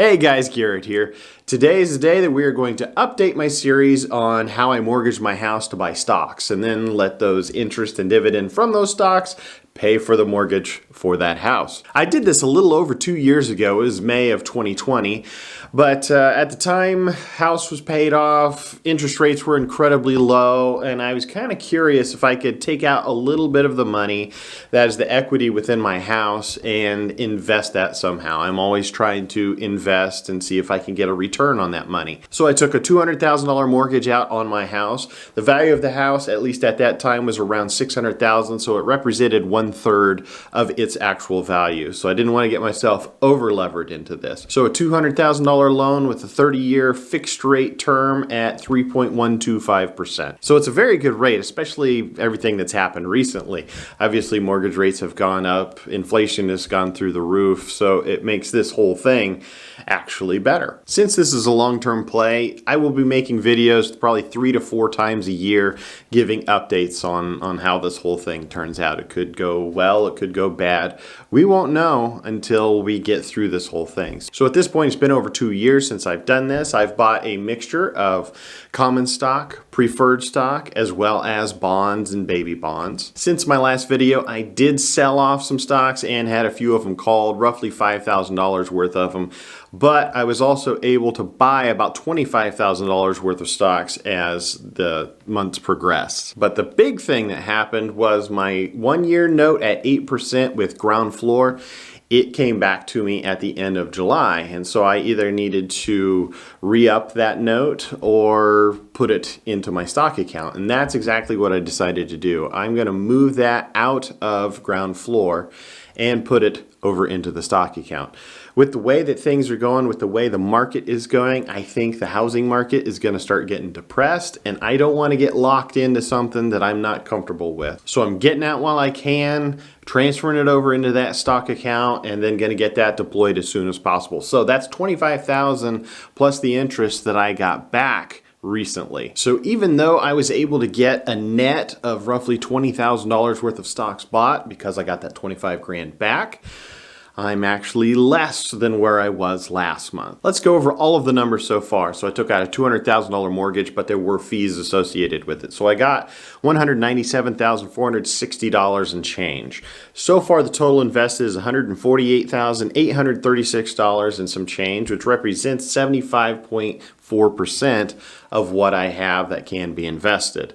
Hey guys, Garrett here. Today is the day that we are going to update my series on how I mortgaged my house to buy stocks and then let those interest and dividend from those stocks pay for the mortgage for that house. I did this a little over 2 years ago. It was May of 2020. But at the time, house was paid off, interest rates were incredibly low, and I was kind of curious if I could take out a little bit of the money that is the equity within my house and invest that somehow. I'm always trying to invest and see if I can get a return on that money. So I took a $200,000 mortgage out on my house. The value of the house, at least at that time, was around $600,000, so it represented 1/3 of its actual value. So I didn't want to get myself over levered into this. So a $200,000 loan with a 30-year fixed rate term at 3.125%. So it's a very good rate, especially everything that's happened recently. Obviously, mortgage rates have gone up, inflation has gone through the roof, so it makes this whole thing actually better. Since this is a long-term play, I will be making videos probably 3 to 4 times a year giving updates on how this whole thing turns out. It could go well, it could go bad. We won't know until we get through this whole thing. So at this point, it's been over 2 years since I've done this. I've bought a mixture of common stock, preferred stock, as well as bonds and baby bonds. Since my last video, I did sell off some stocks and had a few of them called, roughly $5,000 worth of them. But I was also able to buy about $25,000 worth of stocks as the months progressed. But the big thing that happened was my 1-year note at 8% with ground floor. It came back to me at the end of July, and so I either needed to re-up that note or put it into my stock account, and that's exactly what I decided to do. I'm going to move that out of ground floor and put it over into the stock account. With the way that things are going, with the way the market is going, I think the housing market is going to start getting depressed, and I don't want to get locked into something that I'm not comfortable with. So I'm getting out while I can, transferring it over into that stock account, and then going to get that deployed as soon as possible. So that's $25,000 plus the interest that I got back recently. So even though I was able to get a net of roughly $20,000 worth of stocks bought because I got that 25 grand back, I'm actually less than where I was last month. Let's go over all of the numbers so far. So I took out a $200,000 mortgage, but there were fees associated with it. So I got $197,460 and change. So far, the total invested is $148,836 and some change, which represents 75.4% of what I have that can be invested.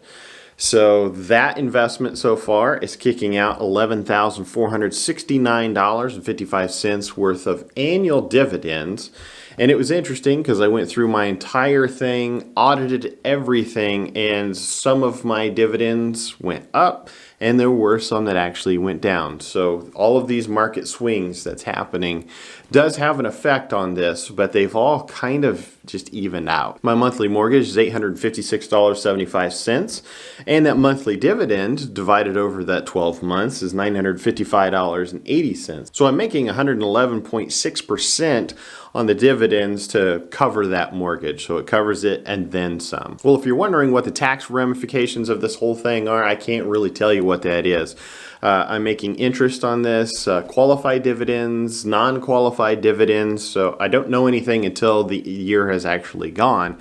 So that investment so far is kicking out $11,469.55 worth of annual dividends. And it was interesting because I went through my entire thing, audited everything, and some of my dividends went up and there were some that actually went down. So all of these market swings that's happening does have an effect on this, but they've all kind of just evened out. My monthly mortgage is $856.75, and that monthly dividend divided over that 12 months is $955.80. So I'm making 111.6% on the dividends to cover that mortgage. So it covers it and then some. Well, if you're wondering what the tax ramifications of this whole thing are, I can't really tell you what that is. I'm making interest on this, qualified dividends, non-qualified dividends. So I don't know anything until the year has actually gone.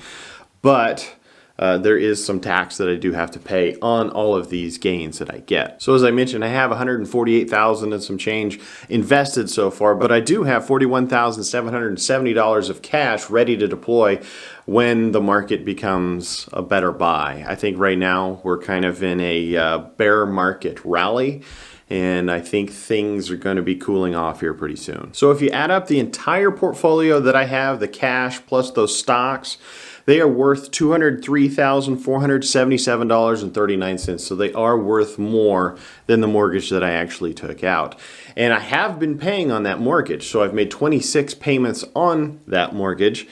But there is some tax that I do have to pay on all of these gains that I get. So as I mentioned, I have $148,000 and some change invested so far, but I do have $41,770 of cash ready to deploy when the market becomes a better buy. I think right now we're kind of in a bear market rally, and I think things are going to be cooling off here pretty soon. So if you add up the entire portfolio that I have, the cash plus those stocks, they are worth $203,477.39. So they are worth more than the mortgage that I actually took out. And I have been paying on that mortgage. So I've made 26 payments on that mortgage.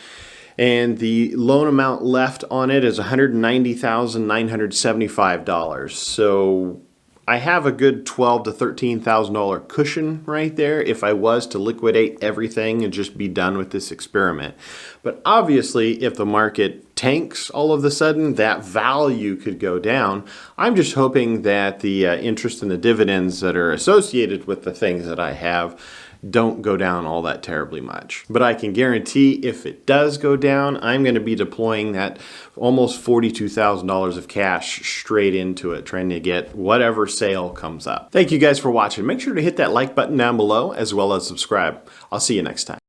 And the loan amount left on it is $190,975. So I have a good $12,000 to $13,000 cushion right there if I was to liquidate everything and just be done with this experiment. But obviously, if the market tanks all of a sudden, that value could go down. I'm just hoping that the interest and the dividends that are associated with the things that I have don't go down all that terribly much. But I can guarantee if it does go down, I'm going to be deploying that almost $42,000 of cash straight into it, trying to get whatever sale comes up. Thank you guys for watching. Make sure to hit that like button down below as well as subscribe. I'll see you next time.